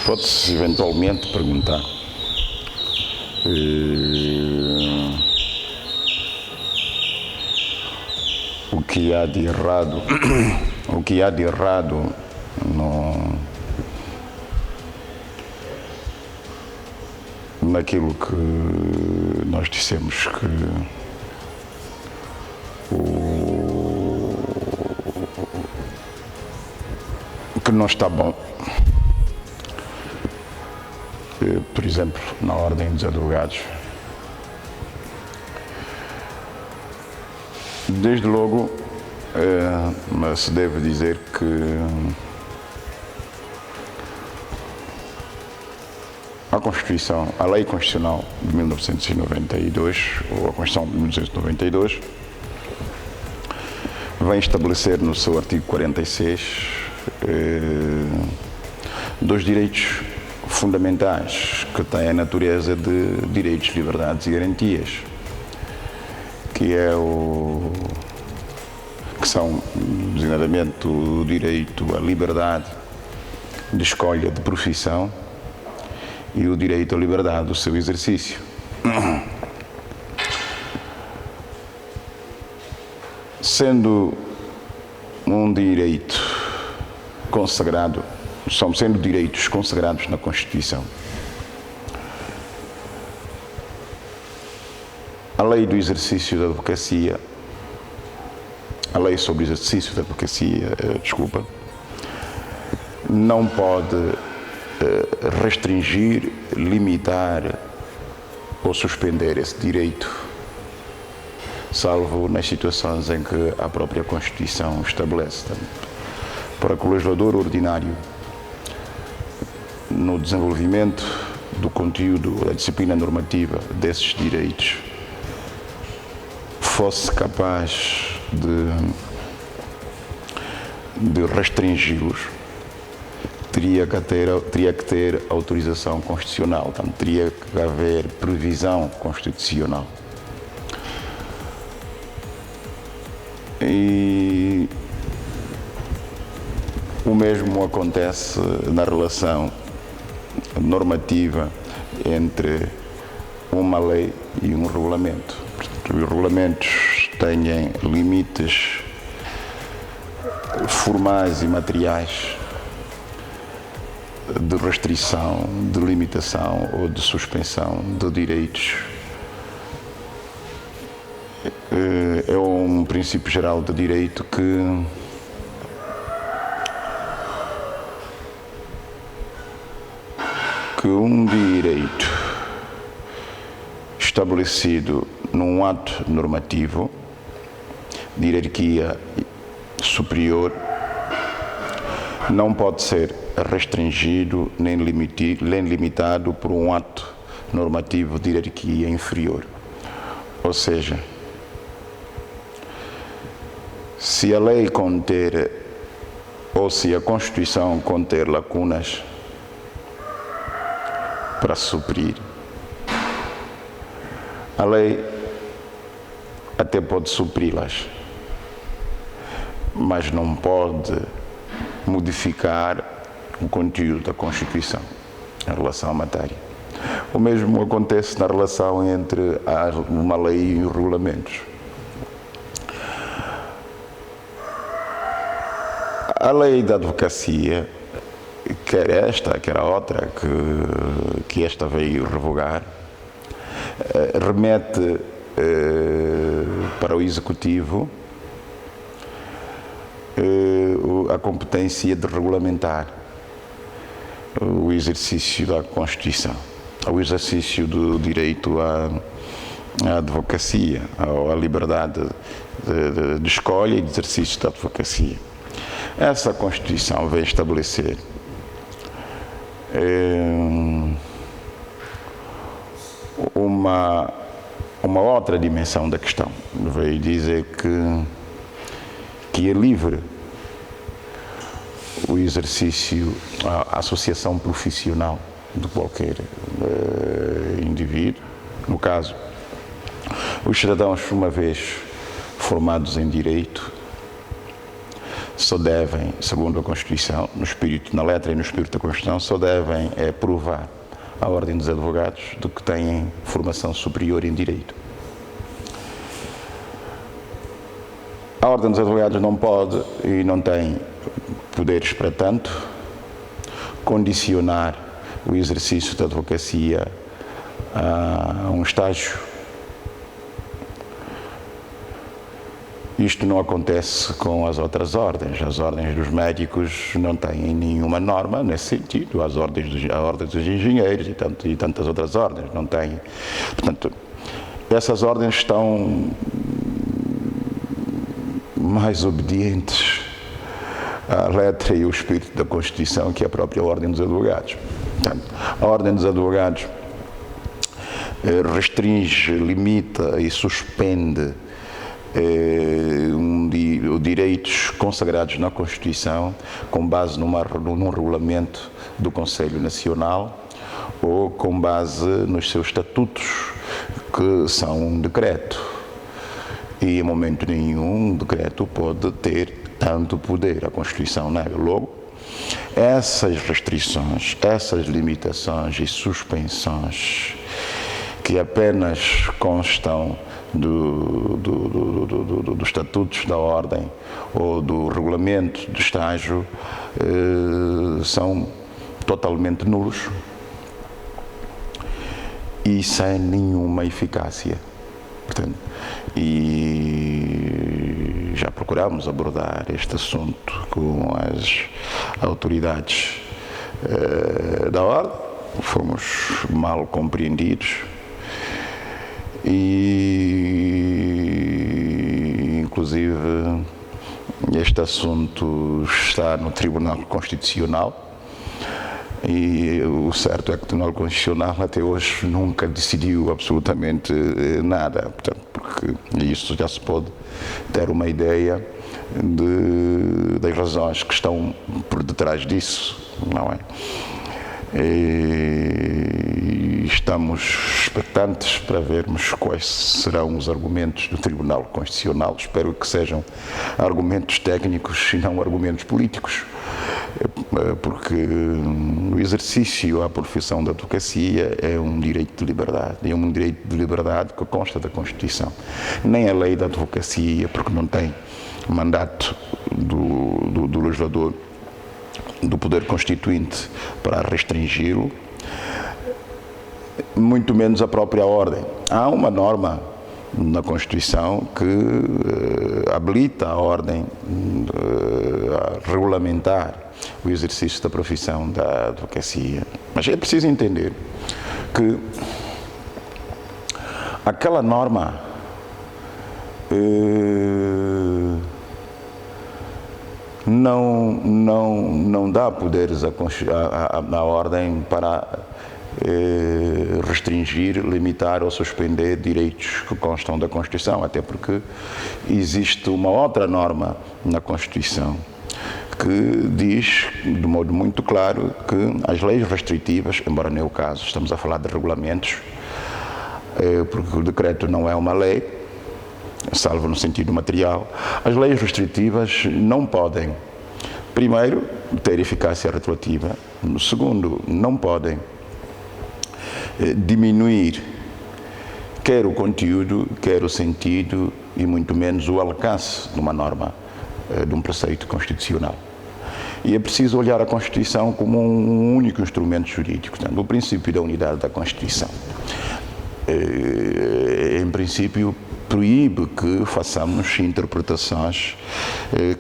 Pode-se eventualmente perguntar o que há de errado, o que há de errado naquilo que nós dissemos que não está bom. Por exemplo, na ordem dos advogados. Desde logo, se deve dizer que a Constituição, a Lei Constitucional de 1992, ou a Constituição de 1992, vem estabelecer no seu artigo 46 dois direitos fundamentais que têm a natureza de direitos, liberdades e garantias, que são designadamente o direito à liberdade de escolha de profissão e o direito à liberdade do seu exercício. Sendo um direito consagrado, sendo direitos consagrados na Constituição, a lei do exercício da advocacia, a lei sobre o exercício da advocacia, não pode restringir, limitar ou suspender esse direito, salvo nas situações em que a própria Constituição estabelece. Para que o legislador ordinário, no desenvolvimento do conteúdo, da disciplina normativa desses direitos, fosse capaz de restringi-los, teria que ter autorização constitucional, portanto, teria que haver previsão constitucional. E o mesmo acontece na relação normativa entre uma lei e um regulamento. Os regulamentos têm limites formais e materiais de restrição, de limitação ou de suspensão de direitos. É um princípio geral de direito que um direito estabelecido num ato normativo de hierarquia superior não pode ser restringido nem limitado por um ato normativo de hierarquia inferior. Ou seja, se a lei conter ou se a Constituição conter lacunas para suprir, a lei até pode supri-las, mas não pode modificar o conteúdo da Constituição em relação à matéria. O mesmo acontece na relação entre uma lei e os regulamentos. A lei da advocacia, quer esta, quer a outra, que esta veio revogar, remete para o Executivo a competência de regulamentar o exercício da Constituição, o exercício do direito à advocacia, à liberdade de escolha e de exercício da advocacia. Essa Constituição veio estabelecer uma outra dimensão da questão. Veio dizer que é livre o exercício, a associação profissional de qualquer indivíduo. No caso, os cidadãos, uma vez formados em direito, só devem, segundo a Constituição, na letra e no espírito da Constituição, só devem provar à Ordem dos Advogados de que têm formação superior em Direito. A Ordem dos Advogados não pode e não tem poderes para tanto condicionar o exercício da advocacia a um estágio. Isto não acontece com as outras ordens. As ordens dos médicos não têm nenhuma norma nesse sentido. As ordens a ordem dos engenheiros e tantas outras ordens não têm. Portanto, essas ordens estão mais obedientes à letra e ao espírito da Constituição que a própria Ordem dos Advogados. Portanto, a Ordem dos Advogados restringe, limita e suspende direitos consagrados na Constituição com base num regulamento do Conselho Nacional ou com base nos seus estatutos, que são um decreto. E em momento nenhum um decreto pode ter tanto poder. A Constituição nega. Logo, essas restrições, essas limitações e suspensões que apenas constam dos estatutos da ordem ou do regulamento do estágio são totalmente nulos e sem nenhuma eficácia. Portanto, e já procuramos abordar este assunto com as autoridades da ordem, fomos mal compreendidos e, inclusive, este assunto está no Tribunal Constitucional e o certo é que o Tribunal Constitucional até hoje nunca decidiu absolutamente nada, portanto, porque isso já se pode ter uma ideia das razões que estão por detrás disso, não é? E estamos expectantes para vermos quais serão os argumentos do Tribunal Constitucional. Espero que sejam argumentos técnicos e não argumentos políticos, porque o exercício à profissão da advocacia é um direito de liberdade, é um direito de liberdade que consta da Constituição. Nem a lei da advocacia, porque não tem mandato do legislador, do poder constituinte para restringi-lo, muito menos a própria ordem. Há uma norma na Constituição que habilita a ordem a regulamentar o exercício da profissão da advocacia. Mas é preciso entender que aquela norma não dá poderes à ordem para restringir, limitar ou suspender direitos que constam da Constituição, até porque existe uma outra norma na Constituição que diz, de modo muito claro, que as leis restritivas, embora não é o caso, estamos a falar de regulamentos, porque o decreto não é uma lei, salvo no sentido material, as leis restritivas não podem, primeiro, ter eficácia retroativa, segundo, não podem diminuir quer o conteúdo, quer o sentido e muito menos o alcance de uma norma, de um preceito constitucional. E é preciso olhar a Constituição como um único instrumento jurídico. Portanto, o princípio da unidade da Constituição, em princípio, proíbe que façamos interpretações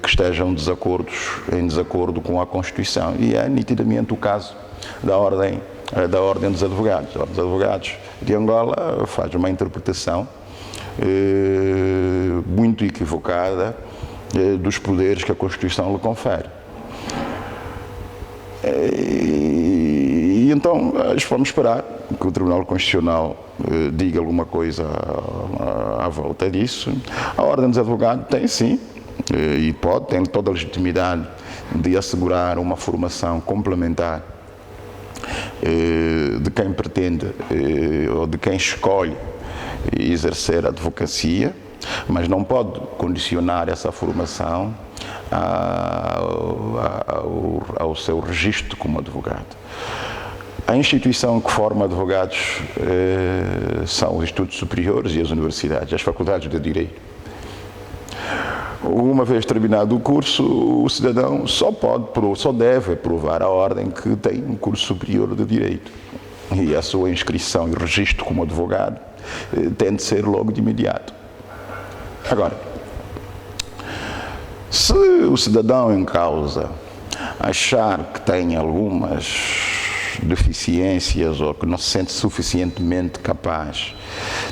que estejam em desacordo com a Constituição. E é nitidamente o caso da Ordem dos Advogados. A Ordem dos Advogados de Angola faz uma interpretação muito equivocada dos poderes que a Constituição lhe confere. E então vamos esperar que o Tribunal Constitucional diga alguma coisa à volta disso. A Ordem dos Advogados tem sim, e tem toda a legitimidade de assegurar uma formação complementar de quem pretende ou de quem escolhe exercer a advocacia, mas não pode condicionar essa formação ao seu registro como advogado. A instituição que forma advogados são os institutos superiores e as universidades, as faculdades de Direito. Uma vez terminado o curso, o cidadão só deve provar à ordem que tem um curso superior de Direito. E a sua inscrição e registro como advogado tem de ser logo de imediato. Agora, se o cidadão em causa achar que tem algumas deficiências ou que não se sente suficientemente capaz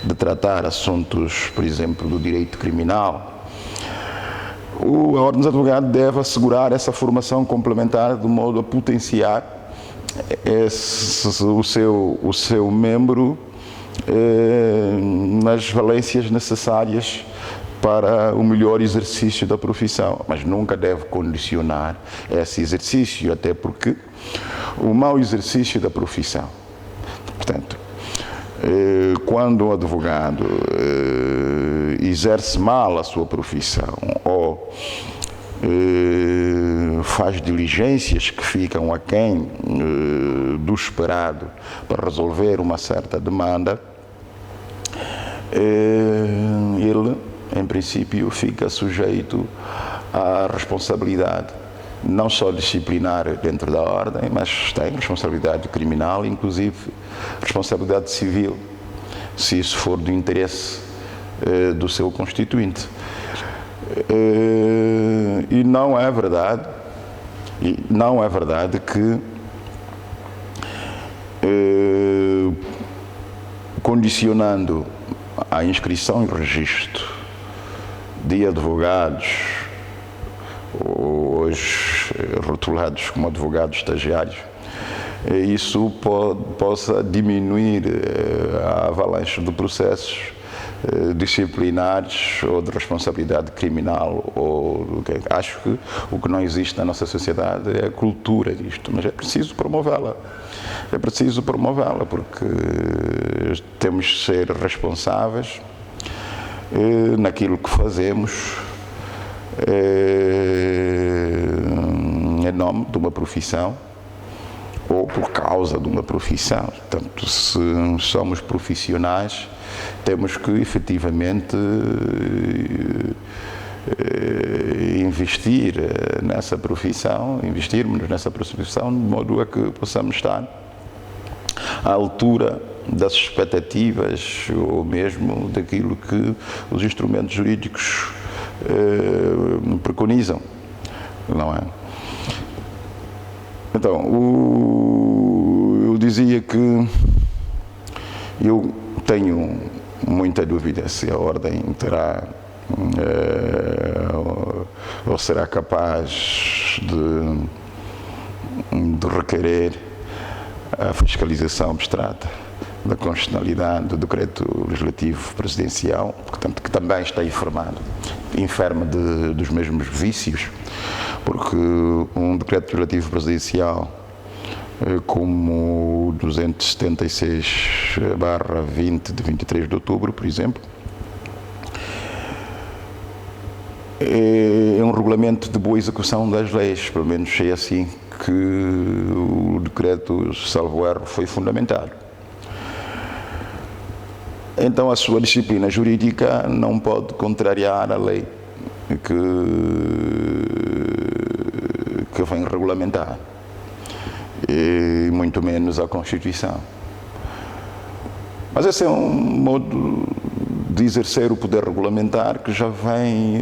de tratar assuntos, por exemplo, do direito criminal, a Ordem dos Advogados deve assegurar essa formação complementar de modo a potenciar o seu membro nas valências necessárias para o melhor exercício da profissão, mas nunca deve condicionar esse exercício, até porque o mau exercício da profissão, portanto, quando um advogado exerce mal a sua profissão ou faz diligências que ficam aquém do esperado para resolver uma certa demanda, ele, em princípio, fica sujeito à responsabilidade, não só disciplinar dentro da ordem, mas tem responsabilidade criminal, inclusive responsabilidade civil, se isso for do interesse do seu constituinte. E não é verdade que condicionando a inscrição e registro de advogados, hoje rotulados como advogados estagiários, isso possa diminuir a avalanche de processos disciplinares ou de responsabilidade criminal. Acho que o que não existe na nossa sociedade é a cultura disto, mas é preciso promovê-la. É preciso promovê-la porque temos de ser responsáveis naquilo que fazemos em nome de uma profissão ou por causa de uma profissão. Portanto, se somos profissionais, temos que efetivamente investirmos nessa profissão de modo a que possamos estar à altura das expectativas ou mesmo daquilo que os instrumentos jurídicos preconizam, não é? Então, eu dizia que eu tenho muita dúvida se a Ordem terá ou será capaz de requerer a fiscalização abstrata da constitucionalidade do decreto legislativo presidencial, portanto, que também está enferma dos mesmos vícios, porque um decreto legislativo presidencial como o 276/20 de 23 de outubro, por exemplo, é um regulamento de boa execução das leis, pelo menos é assim que o decreto, salvo erro, foi fundamentado. Então a sua disciplina jurídica não pode contrariar a lei que vem regulamentar, e muito menos a Constituição. Mas esse é um modo de exercer o poder regulamentar que já vem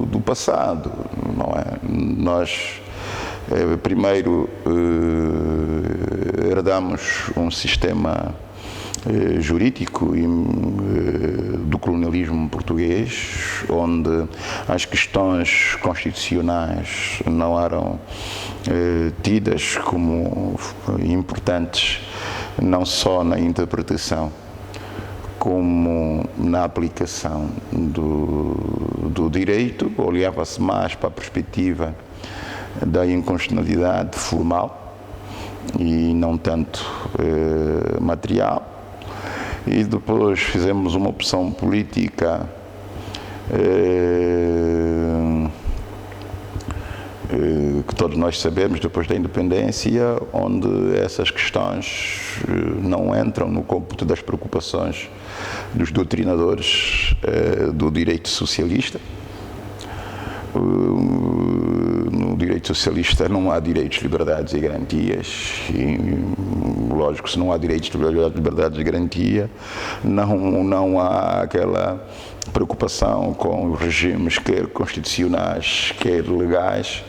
do passado, não é? Nós primeiro herdamos um sistema jurídico do colonialismo português, onde as questões constitucionais não eram tidas como importantes, não só na interpretação, como na aplicação do direito. Olhava-se mais para a perspectiva da inconstitucionalidade formal e não tanto material. E depois fizemos uma opção política que todos nós sabemos depois da independência, onde essas questões não entram no cômputo das preocupações dos doutrinadores do direito socialista. No direito socialista não há direitos, liberdades e garantias, e lógico, se não há direitos, liberdades e garantia, não há aquela preocupação com os regimes, quer constitucionais, quer legais,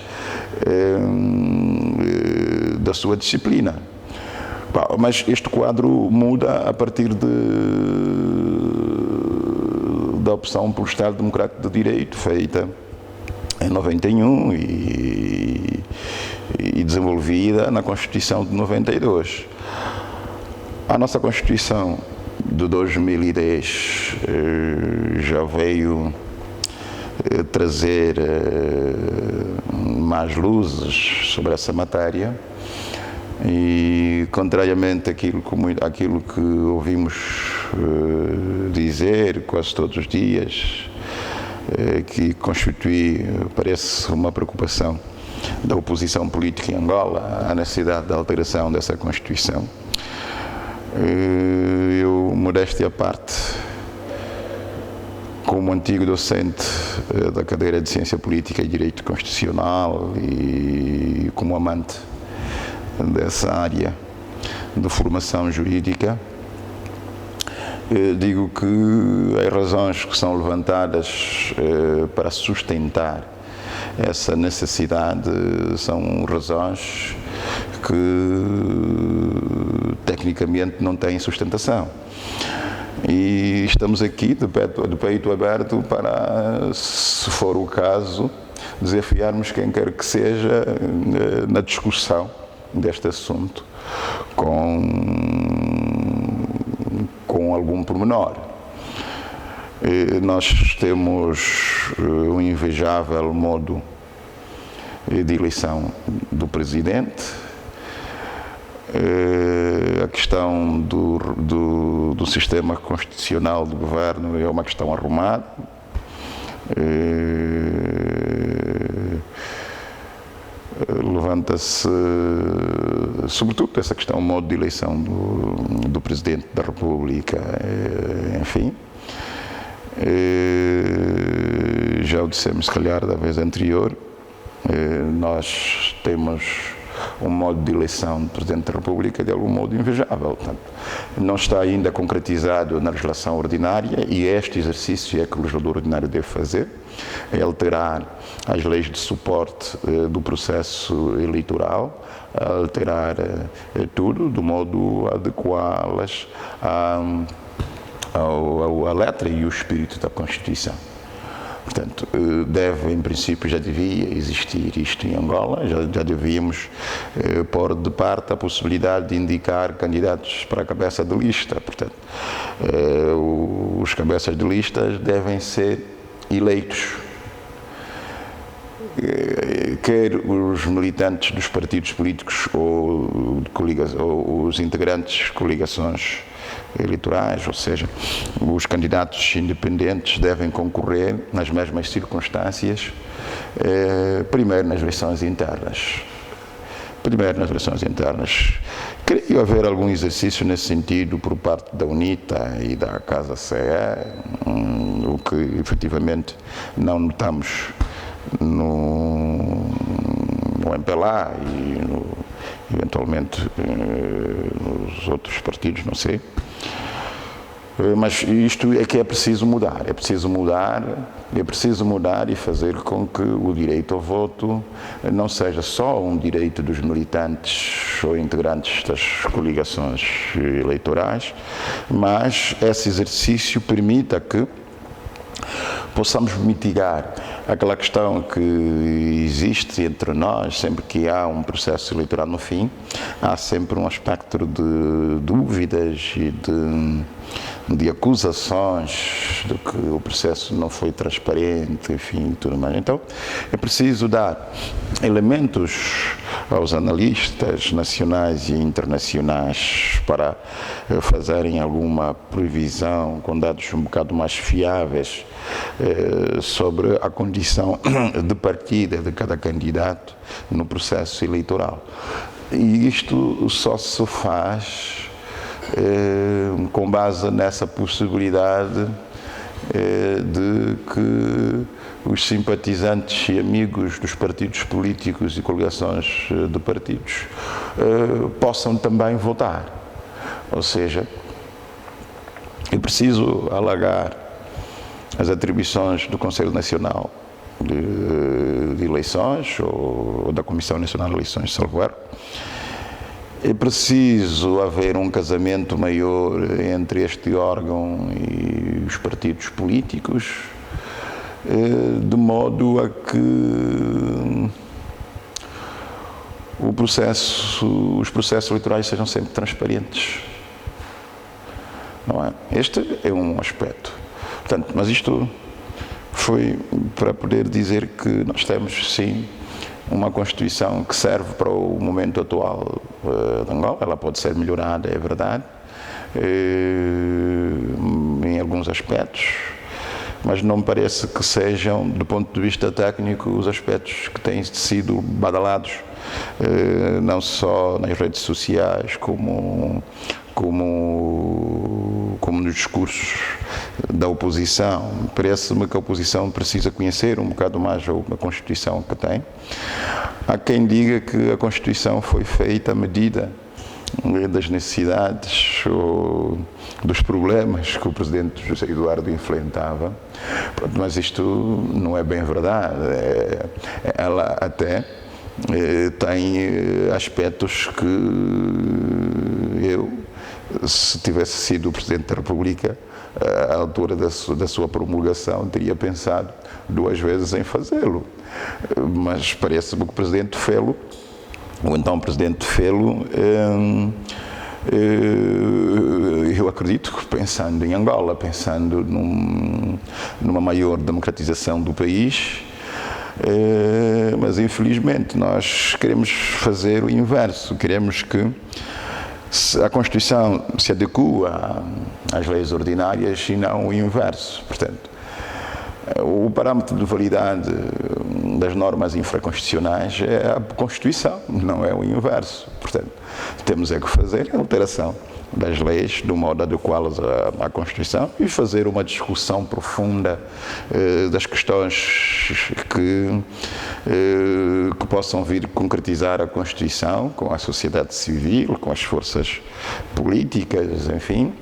da sua disciplina. Mas este quadro muda a partir da opção pelo Estado Democrático de Direito, feita em 91 e desenvolvida na Constituição de 92. A nossa Constituição de 2010 já veio trazer mais luzes sobre essa matéria e, contrariamente àquilo que ouvimos dizer quase todos os dias, que constitui, parece, uma preocupação da oposição política em Angola à necessidade da alteração dessa Constituição. Eu, modéstia à parte, como antigo docente da cadeira de Ciência Política e Direito Constitucional e como amante dessa área de formação jurídica, digo que as razões que são levantadas para sustentar essa necessidade são razões que tecnicamente não têm sustentação. E estamos aqui de peito aberto para, se for o caso, desafiarmos quem quer que seja na discussão deste assunto com algum pormenor. Nós temos um invejável modo de eleição do presidente. A questão do sistema constitucional de governo é uma questão arrumada. Levanta-se, sobretudo, essa questão, o modo de eleição do Presidente da República, enfim. Já o dissemos, se calhar, da vez anterior, nós temos um modo de eleição do Presidente da República de algum modo invejável. Portanto, não está ainda concretizado na legislação ordinária e este exercício é que o legislador ordinário deve fazer, é alterar as leis de suporte do processo eleitoral, alterar tudo de modo a adequá-las à letra e o espírito da Constituição. Portanto, em princípio, já devia existir isto em Angola, já devíamos pôr de parte a possibilidade de indicar candidatos para a cabeça de lista. Portanto, os cabeças de listas devem ser eleitos, quer os militantes dos partidos políticos ou os integrantes de coligações eleitorais, ou seja, os candidatos independentes devem concorrer nas mesmas circunstâncias, primeiro nas eleições internas. Creio haver algum exercício nesse sentido por parte da UNITA e da Casa CE, o que efetivamente não notamos no MPLA e eventualmente nos outros partidos, não sei. Mas isto é que é preciso mudar e fazer com que o direito ao voto não seja só um direito dos militantes ou integrantes das coligações eleitorais, mas esse exercício permita que possamos mitigar aquela questão que existe entre nós, sempre que há um processo eleitoral no fim, há sempre um aspecto de dúvidas e de acusações de que o processo não foi transparente, enfim, tudo mais. Então, é preciso dar elementos aos analistas nacionais e internacionais para fazerem alguma previsão com dados um bocado mais fiáveis sobre a condição de partida de cada candidato no processo eleitoral. E isto só se faz com base nessa possibilidade de que os simpatizantes e amigos dos partidos políticos e coligações de partidos possam também votar. Ou seja, é preciso alargar as atribuições do Conselho Nacional de Eleições ou da Comissão Nacional de Eleições, salvo erro. É preciso haver um casamento maior entre este órgão e os partidos políticos, de modo a que os processos eleitorais sejam sempre transparentes. Não é? Este é um aspecto. Portanto, mas isto foi para poder dizer que nós temos, sim, uma Constituição que serve para o momento atual de Angola. Ela pode ser melhorada, é verdade, em alguns aspectos, mas não me parece que sejam, do ponto de vista técnico, os aspectos que têm sido badalados, não só nas redes sociais, como nos discursos da oposição. Parece-me que a oposição precisa conhecer um bocado mais a Constituição que tem. Há quem diga que a Constituição foi feita à medida das necessidades ou dos problemas que o presidente José Eduardo enfrentava, mas isto não é bem verdade. Ela até tem aspectos que eu, se tivesse sido o Presidente da República, à altura da sua promulgação, teria pensado 2 vezes em fazê-lo. Mas parece-me que o Presidente fê-lo, ou então o Presidente fê-lo, eu acredito que pensando em Angola, pensando numa maior democratização do país, mas infelizmente nós queremos fazer o inverso, queremos que a Constituição se adequa às leis ordinárias e não o inverso. Portanto, o parâmetro de validade das normas infraconstitucionais é a Constituição, não é o inverso. Portanto, temos é que fazer a alteração das leis de um modo a adequá-las à Constituição e fazer uma discussão profunda das questões que possam vir concretizar a Constituição com a sociedade civil, com as forças políticas, enfim,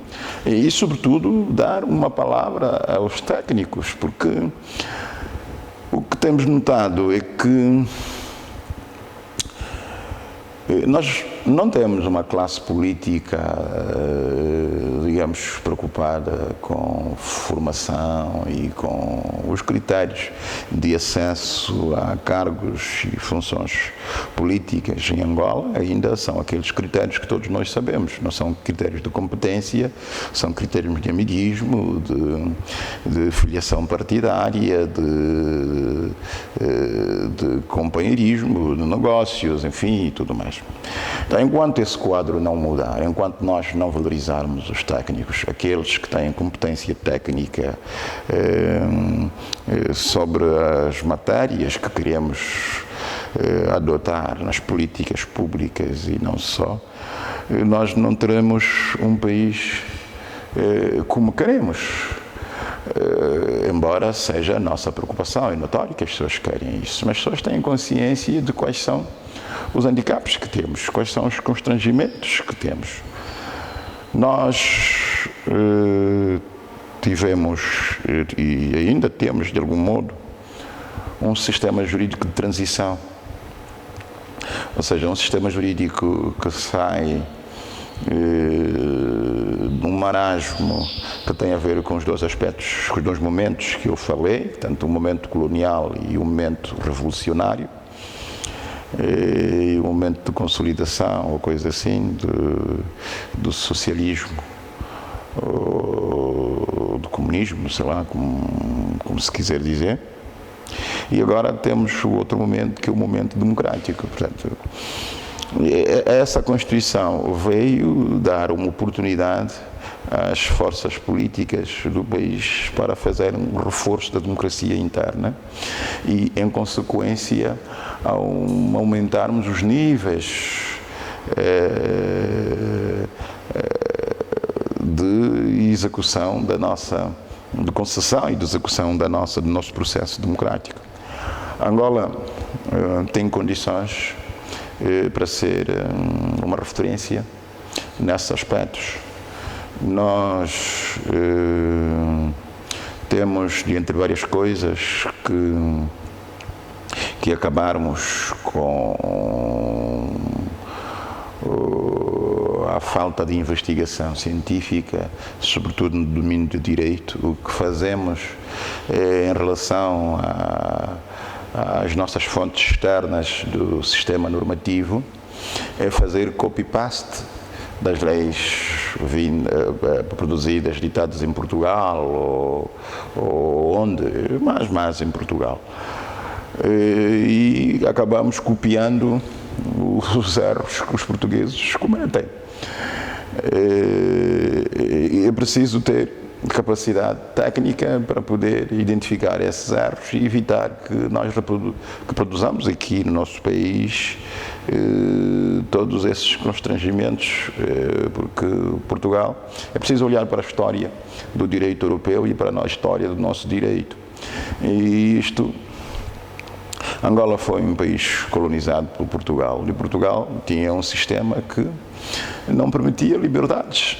e sobretudo dar uma palavra aos técnicos, porque o que temos notado é que nós não temos uma classe política, digamos, preocupada com formação e com os critérios de acesso a cargos e funções políticas em Angola. Ainda são aqueles critérios que todos nós sabemos, não são critérios de competência, são critérios de amiguismo, de filiação partidária, de companheirismo, de negócios, enfim, e tudo mais. Então, enquanto esse quadro não mudar, enquanto nós não valorizarmos os técnicos, aqueles que têm competência técnica sobre as matérias que queremos adotar nas políticas públicas e não só, nós não teremos um país como queremos. Embora seja a nossa preocupação, é notório que as pessoas querem isso, mas as pessoas têm consciência de quais são os handicaps que temos, quais são os constrangimentos que temos. Nós tivemos e ainda temos, de algum modo, um sistema jurídico de transição, ou seja, um sistema jurídico que sai de um marasmo que tem a ver com os 2 aspectos, com os 2 momentos que eu falei, tanto o momento colonial e o momento revolucionário, e o momento de consolidação, ou coisa assim, do socialismo, ou do comunismo, sei lá, como se quiser dizer. E agora temos o outro momento, que é o momento democrático. Portanto, essa Constituição veio dar uma oportunidade as forças políticas do país para fazer um reforço da democracia interna e, em consequência, ao aumentarmos os níveis de execução de concessão e de execução do nosso processo democrático. Angola tem condições para ser uma referência nesses aspectos. Nós temos, dentre várias coisas, que acabarmos com a falta de investigação científica, sobretudo no domínio do direito. O que fazemos em relação às nossas fontes externas do sistema normativo é fazer copy-paste das leis produzidas, ditadas em Portugal ou onde, mas mais em Portugal. E acabamos copiando os erros que os portugueses cometem. É preciso ter capacidade técnica para poder identificar esses erros e evitar que nós produzamos aqui no nosso país todos esses constrangimentos, porque Portugal, é preciso olhar para a história do direito europeu e para a história do nosso direito. E Angola foi um país colonizado por Portugal, e Portugal tinha um sistema que não permitia liberdades,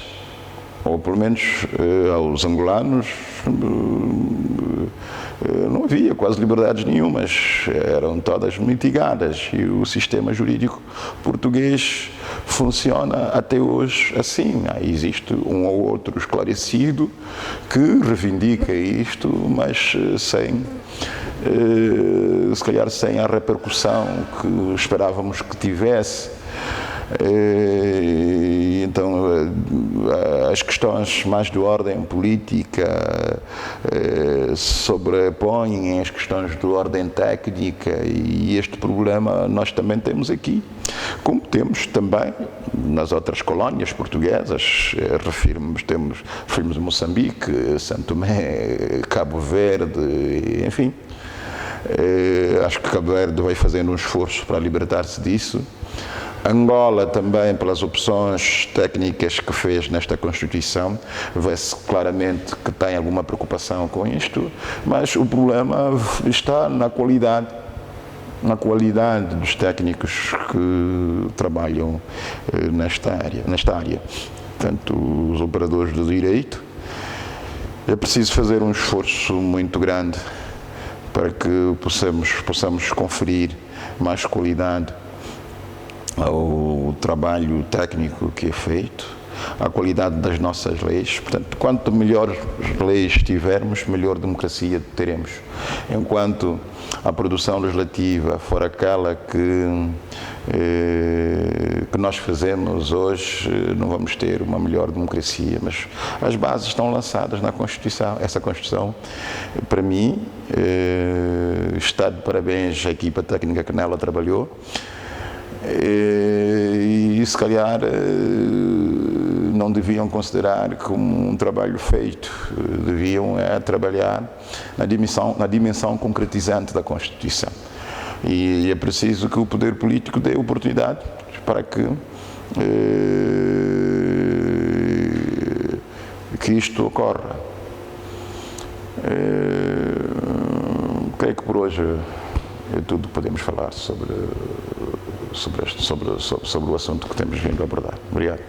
ou pelo menos aos angolanos não havia quase liberdades nenhumas, eram todas mitigadas, e o sistema jurídico português funciona até hoje assim. Existe um ou outro esclarecido que reivindica isto, mas se calhar sem a repercussão que esperávamos que tivesse. Então, as questões mais de ordem política sobrepõem as questões de ordem técnica, e este problema nós também temos aqui, como temos também nas outras colónias portuguesas. Referimos Moçambique, Santo Tomé, Cabo Verde, enfim. Acho que Cabo Verde vai fazendo um esforço para libertar-se disso. Angola também, pelas opções técnicas que fez nesta Constituição, vê-se claramente que tem alguma preocupação com isto, mas o problema está na qualidade dos técnicos que trabalham nesta área. Portanto, os operadores do direito, é preciso fazer um esforço muito grande para que possamos conferir mais qualidade ao trabalho técnico que é feito, à qualidade das nossas leis. Portanto, quanto melhores leis tivermos, melhor democracia teremos. Enquanto a produção legislativa for aquela que nós fazemos hoje, não vamos ter uma melhor democracia, mas as bases estão lançadas na Constituição. Essa Constituição, para mim, está de parabéns à equipa técnica que nela trabalhou, e se calhar não deviam considerar como um trabalho feito, deviam trabalhar na dimensão concretizante da Constituição. E é preciso que o poder político dê oportunidade para que isto ocorra. Creio que por hoje é tudo que podemos falar sobre o assunto que temos vindo a abordar. Obrigado.